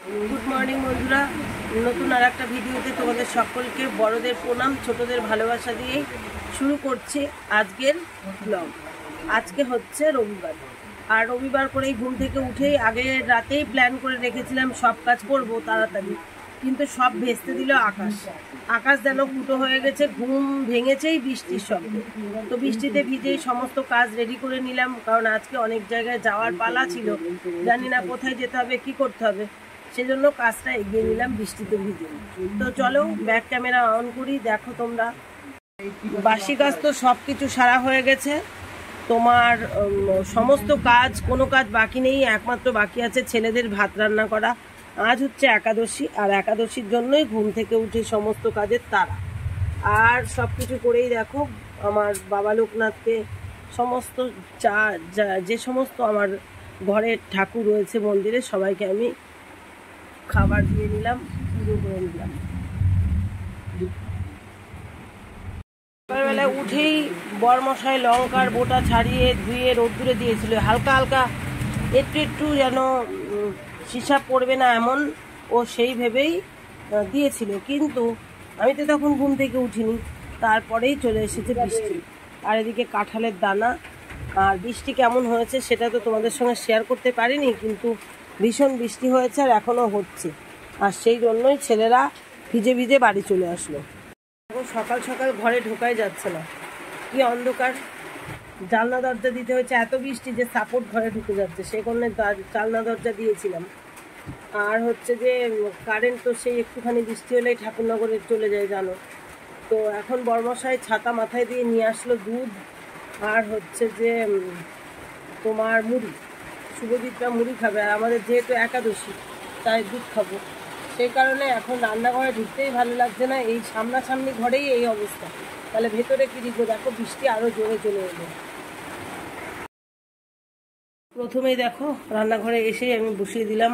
Good morning বন্ধুরা, নতুন আর একটা ভিডিওতে তোমাদের সকলকে বড়দের প্রণাম, ছোটদের ভালোবাসা দিয়ে শুরু করছি আজকের ব্লগ। আজকে হচ্ছে রবিবার, আর রবিবার করেই ঘুম থেকে উঠেই আগের রাতেই প্ল্যান করে রেখেছিলাম সব কাজ করব তাড়াতাড়ি, কিন্তু সব ভেস্তে দিল আকাশ যেন ফুটো হয়ে গেছে। ঘুম ভেঙেছেই বৃষ্টির শব্দে, তো বৃষ্টিতে ভিজেই সমস্ত কাজ রেডি করে নিলাম, কারণ আজকে অনেক জায়গায় যাওয়ার পালা ছিল। জানি না কোথায় যেতে হবে, কি করতে হবে, সেজন্য কাজটা এগিয়ে নিলাম বৃষ্টিতে ভিজে। তো চলো ব্যাক ক্যামেরা অন করি, দেখো তোমরা। বাসি কাজ তো সব কিছু সারা হয়ে গেছে, তোমার সমস্ত কাজ, কোনো কাজ বাকি নেই। একমাত্র বাকি আছে ছেলেদের ভাত রান্না করা। আজ হচ্ছে একাদশী, আর একাদশীর জন্যই ঘুম থেকে উঠে সমস্ত কাজের তাড়া। আর সব কিছু করেই দেখো আমার বাবা লোকনাথকে সমস্ত যে সমস্ত আমার ঘরের ঠাকুর রয়েছে মন্দিরে, সবাইকে আমি খাবার দিয়ে নিলাম, পুজো করে নিলাম। সকালবেলা উঠেই বরমশাই লঙ্কার বোটা ছাড়িয়ে ধুয়ে রোদ্দুরে দিয়েছিল, হালকা হালকা একটু একটু যেন সিসা পড়বে না এমন ও সেই ভেবেই দিয়েছিল। কিন্তু আমি তো তখন ঘুম থেকে উঠিনি, তারপরেই চলে এসেছে বৃষ্টি। আর এদিকে কাঁঠালের দানা। আর বৃষ্টি কেমন হয়েছে সেটা তো তোমাদের সঙ্গে শেয়ার করতে পারিনি, কিন্তু ভীষণ বৃষ্টি হয়েছে আর এখনও হচ্ছে। আর সেই জন্যই ছেলেরা ভিজে ভিজে বাড়ি চলে আসলো। সকাল সকাল ঘরে ঢোকাই যাচ্ছে না, কি অন্ধকার। জানলা দরজা দিতে হয়েছে, এত বৃষ্টি যে সাপোর্ট ঘরে ঢুকে যাচ্ছে, সেই কারণে জানলা দরজা দিয়েছিলাম। আর হচ্ছে যে কারেন্ট তো সেই একটুখানি বৃষ্টি হলেই ঠাকুরনগরে চলে যায় জানো। তো এখন বর্মশাই ছাতা মাথায় দিয়ে নিয়ে আসলো দুধ, আর হচ্ছে যে তোমার মুড়ি। শুভজিৎরা মুড়ি খাবে, আর আমাদের যেহেতু একাদশী তাই দুধ খাবো। সেই কারণে এখন রান্নাঘরে ঢুকতেই ভালো লাগছে না, এই সামনাসামনি ঘরেই এই অবস্থা, তাহলে ভেতরে কি দিবো। দেখো বৃষ্টি আরও জোরে চলে এলো। প্রথমেই দেখো রান্নাঘরে এসেই আমি বসিয়ে দিলাম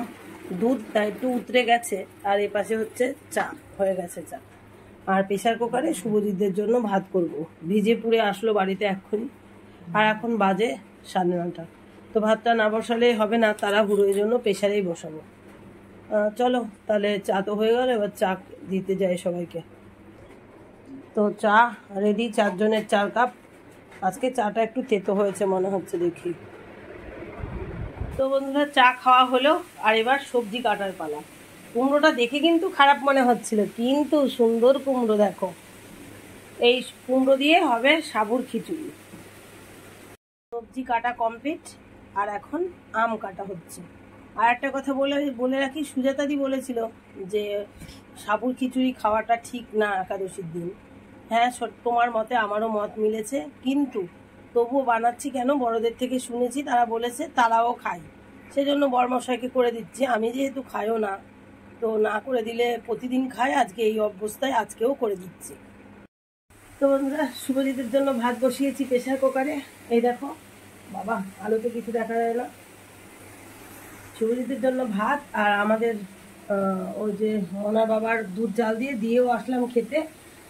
দুধ, তাই একটু উতরে গেছে। আর এ পাশে হচ্ছে চা হয়ে গেছে চা। আর প্রেশার কুকারে শুভজিৎদের জন্য ভাত করব। ভিজে পুড়ে আসলো বাড়িতে এক্ষুনি, আর এখন বাজে 9:30। তো ভাতটা না বসালে হবে না, তাড়াহুড়োর জন্য প্রেশারেই বসাবো। চলো তাহলে চা তো হয়ে গেল, এবার চা দিতে যাই সবাইকে। তো চা রেডি, 4 জনের 4 কাপ। আজকে চাটা একটু তেতো হয়েছে মনে হচ্ছে দেখি। তো বন্ধুরা চা খাওয়া হলো, আর এবার সবজি কাটার পালা। কুমড়োটা দেখে কিন্তু খারাপ মনে হচ্ছিল, কিন্তু সুন্দর কুমড়ো দেখো। এই কুমড়ো দিয়ে হবে সাবুর খিচুড়ি। সবজি কাটা কমপ্লিট, আর এখন আম কাটা হচ্ছে। আর একটা কথা বলে রাখি, সুজাতাদি বলেছিল যে সাবুর খিচুড়ি খাওয়াটা ঠিক না একাদশীর দিন। হ্যাঁ, তোমার মতে আমারও মত মিলেছে, কিন্তু তবুও বানাচ্ছি কেন, বড়দের থেকে শুনেছি, তারা বলেছে তারাও খায়, সেজন্য বরমশাইকে করে দিচ্ছি। আমি যেহেতু খাইও না, তো না করে দিলে প্রতিদিন খায়, আজকে এই অবস্থায় আজকেও করে দিচ্ছি। তো বন্ধুরা শুভজিতের জন্য ভাত বসিয়েছি প্রেশার কুকারে। এই দেখো বাবা, আলোতে কিছু দেখা যায় না। শুভজিতের জন্য ভাত, আর আমাদের ওই যে ওনার বাবার দুধ জাল দিয়েও আসলাম খেতে।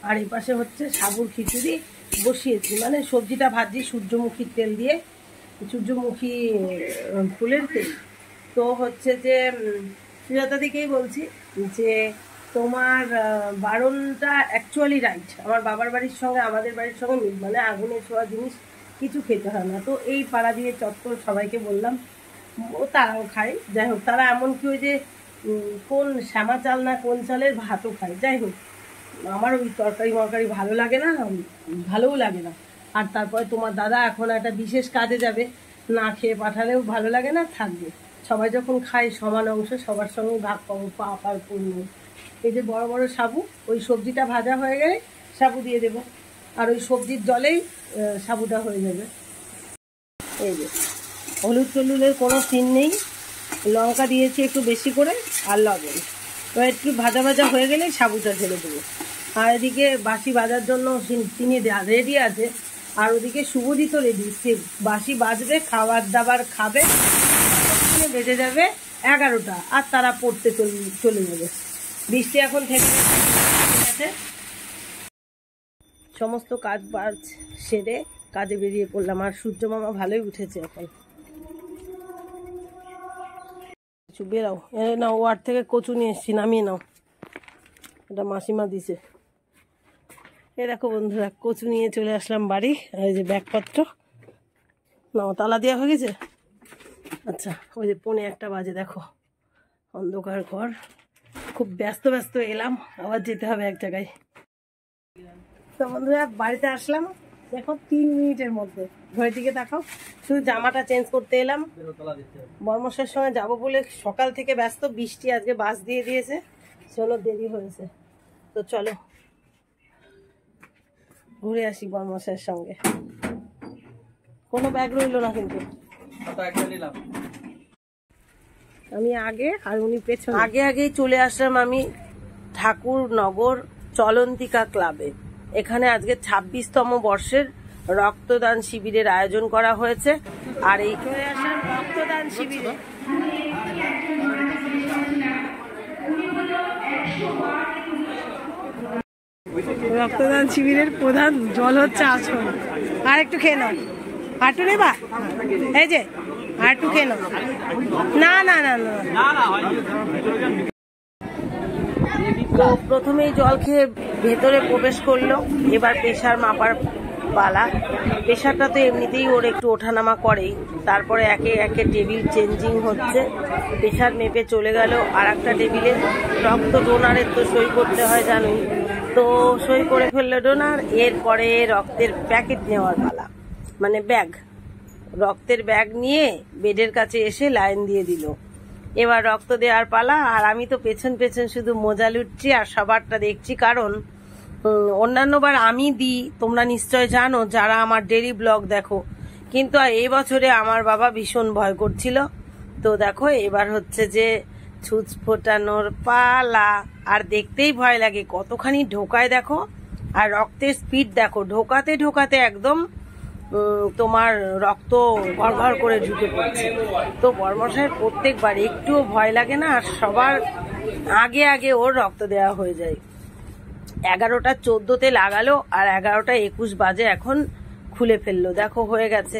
আর এই পাশে হচ্ছে সাবুর খিচুড়ি বসিয়েছি, মানে সবজিটা ভাজি সূর্যমুখীর তেল দিয়ে, সূর্যমুখী ফুলের তেল। তো হচ্ছে যে সুজাতা দিকেই বলছি যে তোমার বারণটা অ্যাকচুয়ালি রাইট। আমার বাবার বাড়ির সঙ্গে আমাদের বাড়ির সঙ্গে মিল, মানে আগুনে ছোঁয়া জিনিস কিছু খেতে হয় না। তো এই পাড়া দিয়ে চত্বর সবাইকে বললাম, ও তারাও খায়। যাই হোক, তারা এমনকি ওই যে কোন শ্যামা চাল না কোন চালের ভাতও খায়। যাই হোক, আমার ওই তরকারি মরকারি ভালো লাগে না, ভালোও লাগে না। আর তারপরে তোমার দাদা এখন একটা বিশেষ কাজে যাবে, না খেয়ে পাঠালেও ভালো লাগে না, থাকবে। সবাই যখন খায় সমান অংশ সবার সঙ্গেই ভাগ পাবো, পাপ আর পুণ্য। এই যে বড় বড় সাবু, ওই সবজিটা ভাজা হয়ে গেলে সাবু দিয়ে দেবো, আর ওই সবজির জলেই সাবুটা হয়ে যাবে। এই যে হলুদ টলুদের কোনো সিন নেই, লঙ্কা দিয়েছি একটু বেশি করে, আর লবণ। এবার একটু ভাজা ভাজা হয়ে গেলে সাবুটা ঢেলে দেবো। আর এদিকে বাসি বাজার জন্য চিনি রেডি আছে, আর ওদিকে শুভজিৎও রেডি। সে বাসি বাজবে, খাবার দাবার খাবে, বেজে যাবে 11টা, আর তারা পড়তে চলে যাবে। বৃষ্টি এখন থেকে গেছে। সমস্ত কাজ বাজ সেরে কাজে বেরিয়ে পড়লাম। আর সূর্য মামা ভালোই উঠেছে এখন। কিছু, বেরাও। না, ওয়ার থেকে কচু নিয়ে এসছি, নামিয়ে নাও। এটা মাসিমা দিছে। এ দেখো বন্ধুরা, কচু নিয়ে চলে আসলাম বাড়ি। আর এই যে ব্যাগপত্র নাও, তালা দেওয়া হয়ে গেছে। আচ্ছা, ওই যে 1:45 বাজে, দেখো অন্ধকার ঘর। খুব ব্যস্ত ব্যস্ত এলাম, আবার যেতে হবে এক জায়গায়। তো বন্ধুরা বাড়িতে আসলাম, দেখো 3 মিনিটের মধ্যে। ঘরের দিকে তাকাও, শুধু জামাটা চেঞ্জ করতে এলাম। বর্মশের সঙ্গে যাবো বলে সকাল থেকে ব্যস্ত, বৃষ্টি আজকে বাস দিয়ে দিয়েছে, চলো দেরি হয়েছে। তো চলো ঘুরে আসি বর্মশের সঙ্গে। কোনো ব্যাগ রইল না কিন্তু, আমি আগে আর উনি পেছনে। আগে আগেই চলে আসলাম আমি ঠাকুরনগর চলন্তিকা ক্লাবে। এখানে আজকে 26তম বর্ষের রক্তদান শিবিরের আয়োজন করা হয়েছে। আর এই চলে আসলাম রক্তদান শিবিরে। রক্তদান শিবিরের প্রধান জল হচ্ছে আসন। আর একটু খেয়ে নাও, আটু নেবা, এই যে আটু খেয়ে নাও। না না না না, তো প্রথমেই জল খেয়ে ভেতরে প্রবেশ করলো। এবার প্রেশার মাপার পালা। প্রেশারটা তো এমনিতেই ওর একটু ওঠানামা করেই, তারপরে একে একে টেবিল চেঞ্জিং হচ্ছে। প্রেশার মেপে চলে গেল আর একটা টেবিলে। রক্ত ডোনারের তো সই করতে হয় জানোই, তো সই করে ফেললো ডোনার। এরপরে রক্তের প্যাকেট নেওয়ার পালা, মানে ব্যাগ, রক্তের ব্যাগ নিয়ে বেডের কাছে এসে লাইন দিয়ে দিল। এবার রক্ত দেওয়ার পালা। আর আমি তো পেছন পেছন শুধু মজা লুটছি আর সবারটা দেখছি, কারণ অন্যান্যবার আমি দিই, তোমরা নিশ্চয় জানো যারা আমার ডেইলি ব্লগ দেখো। কিন্তু এই বছরে আমার বাবা ভীষণ ভয় করছিল। তো দেখো এবার হচ্ছে যে ছুঁচ ফোটানোর পালা। আর দেখতেই ভয় লাগে, কতখানি ঢোকায় দেখো। আর রক্তের স্পিড দেখো, ঢোকাতে ঢোকাতে একদম তোমার রক্ত ঘর ঘর করে ঢুকে পড়ছে। তো বর্মশাইয়ের প্রত্যেকবার একটুও ভয় লাগে না, আর সবার আগে আগে ওর রক্ত দেওয়া হয়ে যায়। 11:14 লাগালো আর 11:21 বাজে এখন খুলে ফেললো। দেখো হয়ে গেছে।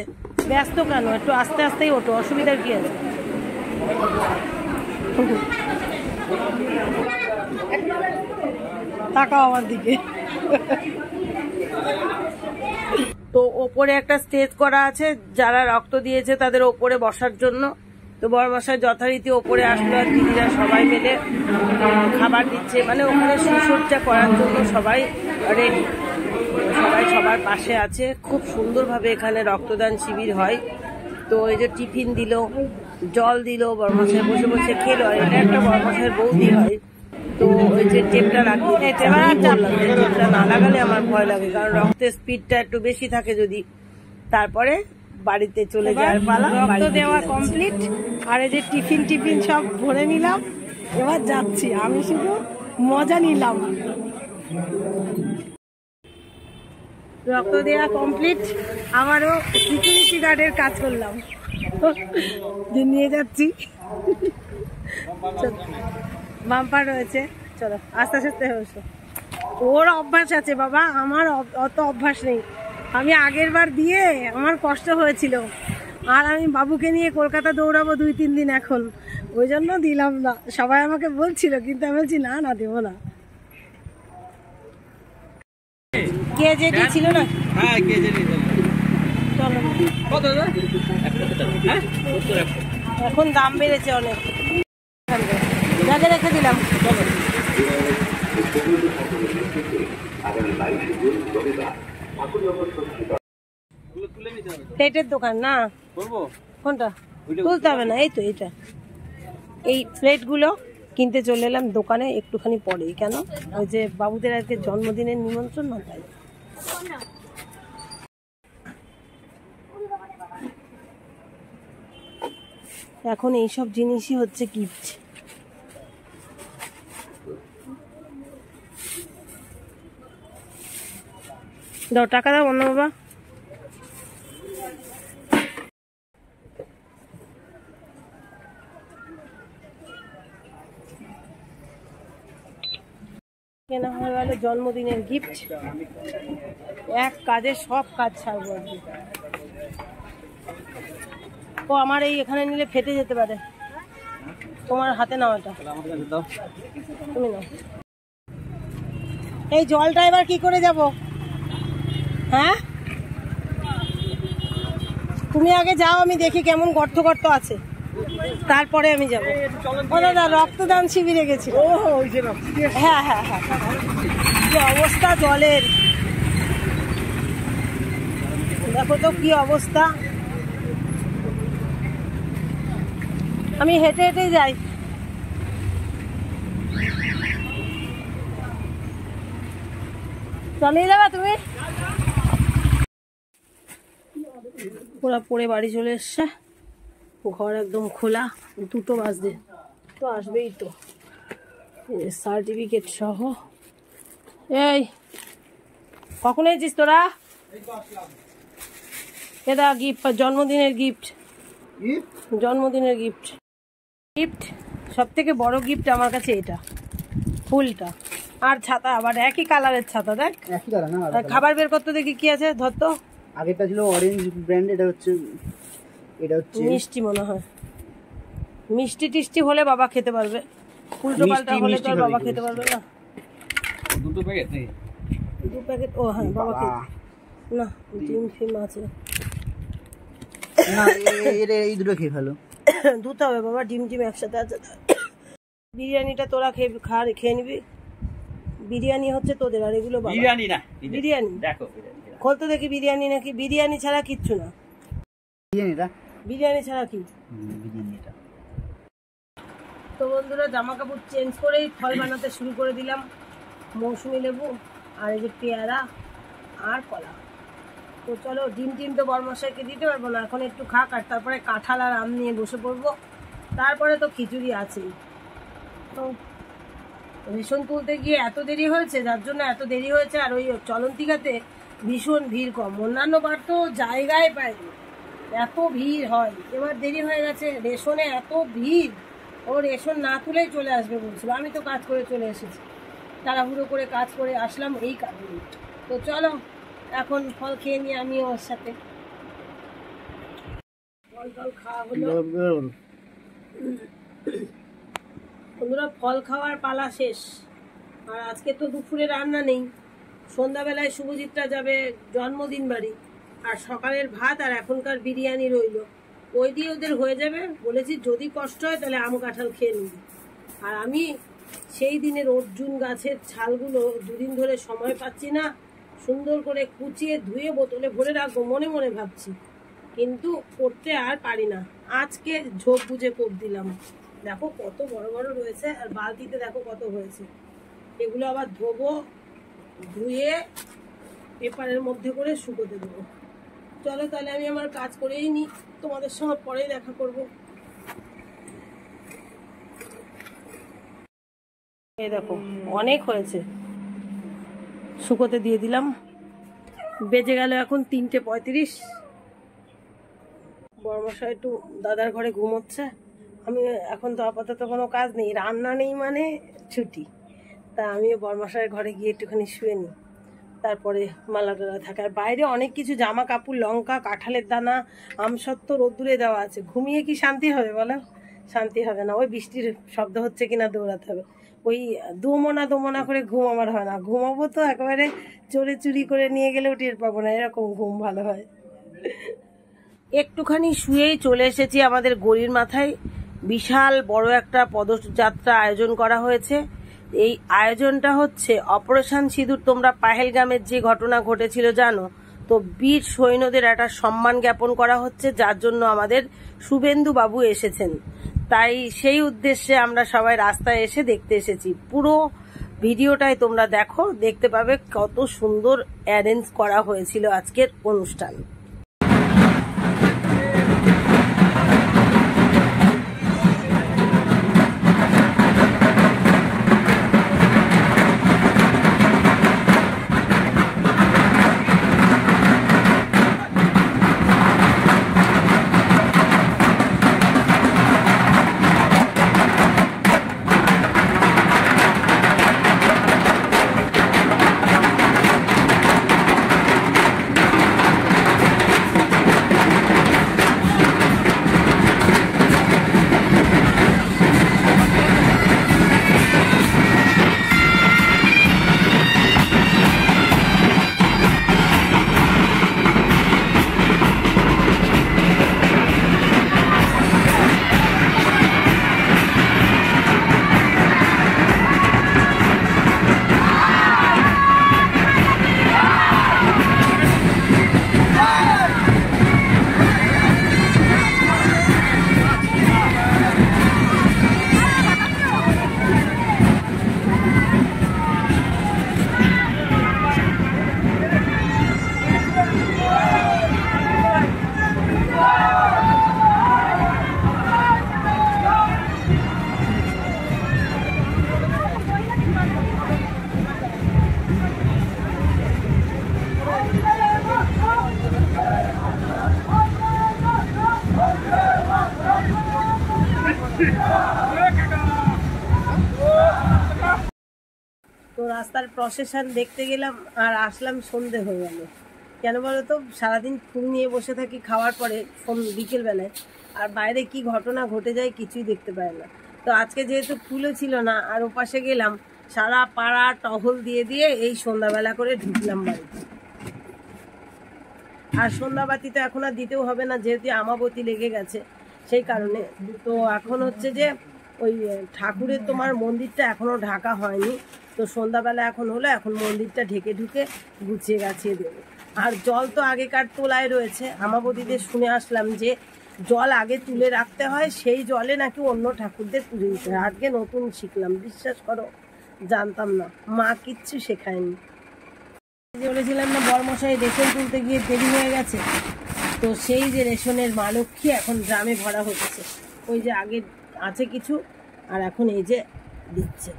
ব্যস্ত কেন, একটু আস্তে আস্তেই ওঠো, অসুবিধার কি আছে? তাকাও আমার দিকে। তো ওপরে একটা স্টেজ করা আছে, যারা রক্ত দিয়েছে তাদের ওপরে বসার জন্য। তো বড়মশাই যথারীতি ওপরে আসলো আর দিদিরা সবাই মিলে খাবার দিচ্ছে, মানে ওখানে সুসজ্জা করার জন্য সবাই রেডি, সবাই সবার পাশে আছে। খুব সুন্দরভাবে এখানে রক্তদান শিবির হয়। তো এই যে টিফিন দিল, জল দিল, বড়মশাই বসে বসে খেলো। আর এটা একটা বড়মশাইয়ের বৌদি হয়। তো ওই যে টেপটা লাগিয়ে, টেপটা না লাগালে আমার ভয় লাগে, কারণ রক্তের স্পিডটা একটু বেশি থাকে যদি। তারপরে বাড়িতে চলে যাওয়ার পালা। রক্ত দেওয়া কমপ্লিট, আর এই যে টিফিন সব ভরে নিলাম, এবার যাচ্ছি। আমি শুধু মজা নিলাম। রক্ত দেওয়া কমপ্লিট, আমারও সিকিউরিটি গার্ডের কাজ করলাম, নিয়ে যাচ্ছি। বাম্পার রয়েছে, চলো আস্তে আস্তে হয়েছে। ওর অভ্যাস আছে বাবা, আমার অত অভ্যাস নেই। আমি আগের বার দিয়ে আমার কষ্ট হয়েছিল, আর আমি বাবুকে নিয়ে কলকাতা দৌড়াবো 2-3 দিন এখন, ওই জন্য দিলাম না। সবাই আমাকে বলছিল, কিন্তু আমি বলছি না দেবো না। কেজেডি ছিল না? হ্যাঁ কেজেডি। চলো, কত দাদা? এখন দাম বেড়েছে অনেক, জায়গা রেখে দিলাম। প্লেটের দোকান না, কোনটা তুলতে হবে না, এই তো এটা, এই প্লেটগুলো কিনতে চলে এলাম দোকানে একটুখানি পরে। কেন? ওই যে বাবুদের আজকে জন্মদিনের নিমন্ত্রণ না, তাই। এখন এইসব জিনিসই হচ্ছে গিফট। দাও টাকা দাও অন্য বাবা। কেনা হয়ে গেল জন্মদিনের গিফট। এক কাজে সব কাজ ছাড়বো। ও আমার এই এখানে নিলে ফেটে যেতে পারে। তোমার হাতে নাও এটা, তুমি নাও। এই জলটা এবার কি করে যাব? হ্যাঁ তুমি আগে যাও, আমি দেখি কেমন গর্ত গর্ত আছে, তারপরে আমি যাবো। ও দাদা রক্তদান শিবিরে গেছি। হ্যাঁ হ্যাঁ হ্যাঁ, কি অবস্থা জলের, দেখো তো কি অবস্থা। আমি হেঁটে হেঁটেই যাই। চালিয়ে যাবা তুমি? ওরা পরে বাড়ি চলে এসছে, ঘর একদম খোলা, 2টো বাজবে তো, আসবেই তো, সার্টিফিকেট সহ। এই কখন এসেছিস তোরা? এটা গিফট, জন্মদিনের গিফট, জন্মদিনের গিফট। গিফট সব থেকে বড় গিফট আমার কাছে এটা, ফুলটা আর ছাতা, আবার একই কালারের ছাতা। দেখ একই কালার না, খাবার বের করতে দেখি কি আছে, ধর তো। আগেরটা ছিল অরেঞ্জ ব্র্যান্ড, এটা হচ্ছে মিষ্টি মনে হয়। মিষ্টি টিষ্টি হলে বাবা খেতে পারবে, উল্টো পাল্টা হলে তো বাবা খেতে পারবে না। 2 প্যাকেট নাকি? 2 প্যাকেট, ও হ্যাঁ বাবা খেতে না, ডিম ফিম আছে না, এই দুটো খেয়ে ফেলো। দুটো হবে বাবা, ডিম টিম একসাথে আছে। বিরিয়ানিটা তোরা খেয়ে নিবি, বিরিয়ানি হচ্ছে তোদের, আর এগুলো বিরিয়ানি না, বিরিয়ানি দেখো, খোল তো দেখি বিরিয়ানি নাকি। বিরিয়ানি ছাড়া কিচ্ছু না, বিরিয়ানি ছাড়া কি বিরিয়ানিটা। তো বন্ধুরা জামা কাপড় চেঞ্জ করেই ফল বানাতে শুরু করে দিলাম। মৌসুমি লেবু আর এই যে পেয়ারা আর কলা। তো চলো, ডিম টিম তো বরমশাইকে দিতে পারবো না, এখন একটু খাক, আর তারপরে কাঁঠাল আর আম নিয়ে বসে পড়বো, তারপরে তো খিচুড়ি আছেই। তো রেশন তুলতে গিয়ে এত দেরি হয়েছে, যার জন্য এত দেরি হয়েছে। আর ওই চলন্তিকাতে ভীষণ ভিড় কম, অন্যান্য বার তো জায়গায় পায়নি, এত ভিড় হয়। এবার দেরি হয়ে গেছে, রেশনে এত ভিড়, ও রেশন না তুলেই চলে আসবে বলছিল। আমি তো কাজ করে চলে এসেছি, তাড়াহুড়ো করে কাজ করে আসলাম এই কারণে। তো চলো এখন ফল খেয়ে নিই আমি ওর সাথে। ফল টল খাওয়া হলো বন্ধুরা, ফল খাওয়ার পালা শেষ। আর আজকে তো দুপুরে রান্না নেই, সন্ধ্যাবেলায় শুভজিৎটা যাবে জন্মদিন বাড়ি, আর সকালের ভাত আর এখনকার বিরিয়ানি রইল, ওই দিয়ে ওদের হয়ে যাবে। বলেছি যদি কষ্ট হয় তাহলে আম কাঁঠাল খেয়ে নিবি। আর আমি সেই দিনের অর্জুন গাছের ছালগুলো 2 দিন ধরে সময় পাচ্ছি না, সুন্দর করে কুচিয়ে ধুয়ে বোতলে ভরে রাখবো মনে মনে ভাবছি, কিন্তু করতে আর পারি না। আজকে ঝোপ বুঝে কোপ দিলাম, দেখো কত বড় বড় রয়েছে, আর বালতিতে দেখো কত হয়েছে। এগুলো আবার ধোবো, ধুয়ে পেপারের মধ্যে করে শুকোতে দেবো। চলো তাহলে আমি আমার কাজ করেই নিই, তোমাদের সঙ্গে পরেই দেখা করব। এই দেখো অনেক হয়েছে, শুকোতে দিয়ে দিলাম। বেজে গেল এখন 3:35। বড়মশাই একটু দাদার ঘরে ঘুমোচ্ছে, আমি এখন তো আপাতত কোনো কাজ নেই, রান্না নেই মানে ছুটি। তা আমিও বড়মশাইয়ের ঘরে গিয়ে একটুখানি শুয়ে নিই, তারপরে মালা টালা থাকে। আর বাইরে অনেক কিছু জামা কাপড়, লঙ্কা, কাঁঠালের দানা, আমসত্ত্ব রোদ্দুরে দেওয়া আছে। ঘুমিয়ে কি শান্তি হবে বলো? শান্তি হবে না। ওই বৃষ্টির শব্দ হচ্ছে কিনা দৌড়াতে হবে। ওই দোমনা করে ঘুম আমার হয় না। ঘুমাবো তো একেবারে চোরে চুরি করে নিয়ে গেলেও টের পাবো না, এরকম ঘুম ভালো হয়। একটুখানি শুয়েই চলে এসেছি আমাদের গড়ির মাথায়। বিশাল বড় একটা পদযাত্রা আয়োজন করা হয়েছে। এই আয়োজনটা হচ্ছে অপারেশন সিঁদুর। তোমরা পাহেলগামের যে ঘটনা ঘটেছিল জানো তো, বীর সৈন্যদের একটা সম্মান জ্ঞাপন করা হচ্ছে, যার জন্য আমাদের শুভেন্দু বাবু এসেছেন। তাই সেই উদ্দেশ্যে আমরা সবাই রাস্তায় এসে দেখতে এসেছি। পুরো ভিডিওটাই তোমরা দেখো, দেখতে পাবে কত সুন্দর অ্যারেঞ্জ করা হয়েছিল আজকের অনুষ্ঠান। রাস্তার প্রসেশন দেখতে গেলাম আর আসলাম সন্ধে হয়ে গেল। কেন বলো তো, সারাদিন ফুল নিয়ে বসে থাকি খাওয়ার পরে বিকেলবেলায়, আর বাইরে কি ঘটনা ঘটে যায় কিছুই দেখতে পায় না। তো আজকে যেহেতু ফুলও ছিল না, আর ওপাশে গেলাম, সারা পাড়া টহল দিয়ে দিয়ে এই সন্ধ্যাবেলা করে ঢুকলাম বাড়িতে। আর সন্ধ্যাবাতি তো এখন আর দিতেও হবে না, যেহেতু আমাবতী লেগে গেছে সেই কারণে। তো এখন হচ্ছে যে ওই ঠাকুরের তোমার মন্দিরটা এখনও ঢাকা হয়নি, তো সন্ধ্যাবেলা এখন হলো, এখন মন্দিরটা ঢেকে ঢুকে গুছিয়ে গাছিয়ে দেবো। আর জল তো আগেকার তোলায় রয়েছে, আমাবতীদের শুনে আসলাম যে জল আগে তুলে রাখতে হয়, সেই জলে নাকি অন্য ঠাকুরদের পুজো দিতে হয়। আজকে নতুন শিখলাম, বিশ্বাস করো জানতাম না, মা কিচ্ছু শেখায়নি। বলেছিলাম না বরমশাই রেশন তুলতে গিয়ে দেরি হয়ে গেছে, তো সেই যে রেশনের মা লক্ষ্মী এখন ড্রামে ভরা হচ্ছে। ওই যে আগে আছে কিছু, আর এখন এই যে দিচ্ছে।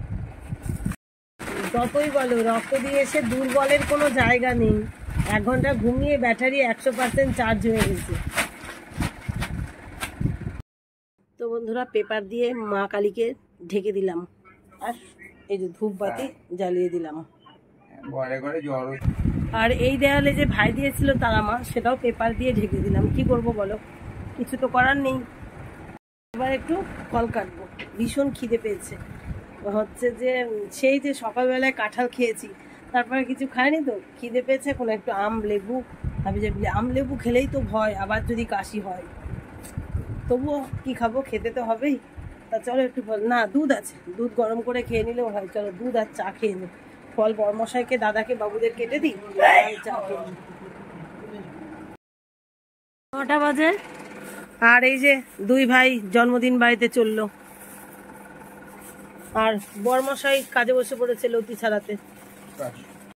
যতই বলো রক্ত দিয়ে এসে দুর্বলের কোনো জায়গা নেই। 1 ঘন্টা ঘুমিয়ে ব্যাটারি 100% চার্জ হয়ে গেছে। তো বন্ধুরা, পেপার দিয়ে মা কালীকে ঢেকে দিলাম, আর এই যে ধূপবাতি জ্বালিয়ে দিলাম। আর এই দেয়ালে যে ভাই দিয়েছিল তারা মা, সেটাও পেপার দিয়ে ঢেকে দিলাম। কি করব বলো, কিছু তো করার নেই। এবার একটু ফল কাটবো, ভীষণ খিদে পেয়েছে। হচ্ছে যে সেই যে সকালবেলায় কাঁঠাল খেয়েছি, তারপরে কিছু খাইনি, তো খিদে পেয়েছে। এখন একটু আম লেবু, আমি যে আম লেবু খেলেই তো ভয়, আবার যদি কাশি হয়, তবুও কি খাবো, খেতে তো হবেই। তা চলো একটু না, দুধ আছে, দুধ গরম করে খেয়ে নিলেও হয়। চলো দুধ আর চা খেয়ে নিই। ফল বরমশাইকে, দাদাকে, বাবুদের কেটে দিই, চা খেয়ে নিই। 9টা বাজে, আর এই যে 2 ভাই জন্মদিন বাড়িতে চললো, আর বরমশাই কাজে বসে পড়েছে লতি ছাড়াতে।